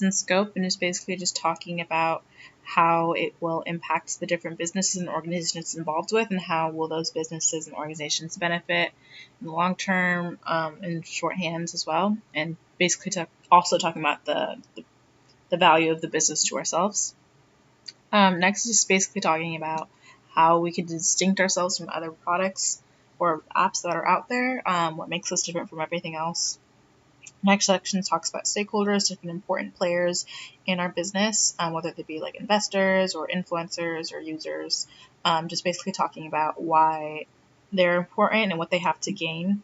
and scope, and is basically just talking about how it will impact the different businesses and organizations it's involved with, and how will those businesses and organizations benefit in the long term, in shorthands as well, and basically also talking about the value of the business to ourselves. Next is basically talking about how we can distinct ourselves from other products or apps that are out there, what makes us different from everything else. Next section talks about stakeholders, different important players in our business, whether they be like investors or influencers or users, just basically talking about why they're important and what they have to gain.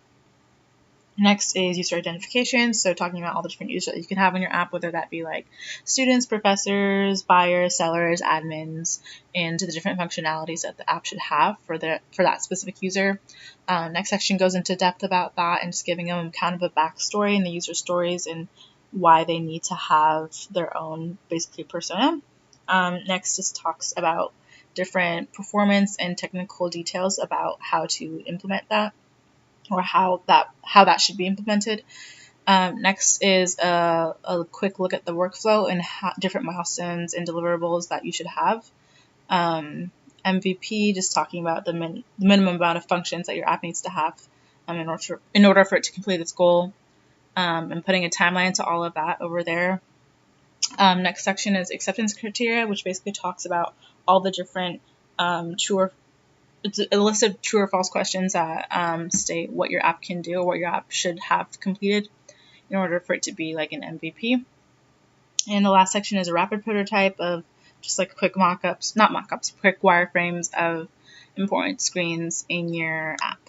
Next is user identification, so talking about all the different users that you can have on your app, whether that be like students, professors, buyers, sellers, admins, and the different functionalities that the app should have for that specific user. Next section goes into depth about that and just giving them kind of a backstory and the user stories and why they need to have their own basically persona. Next just talks about different performance and technical details about how to implement that, or how that should be implemented. Next is a quick look at the workflow and different milestones and deliverables that you should have. MVP, just talking about the minimum amount of functions that your app needs to have in order for it to complete its goal, and putting a timeline to all of that over there. Next section is acceptance criteria, which basically talks about all the different it's a list of true or false questions that state what your app can do or what your app should have completed in order for it to be like an MVP. And the last section is a rapid prototype of just like quick quick wireframes of important screens in your app.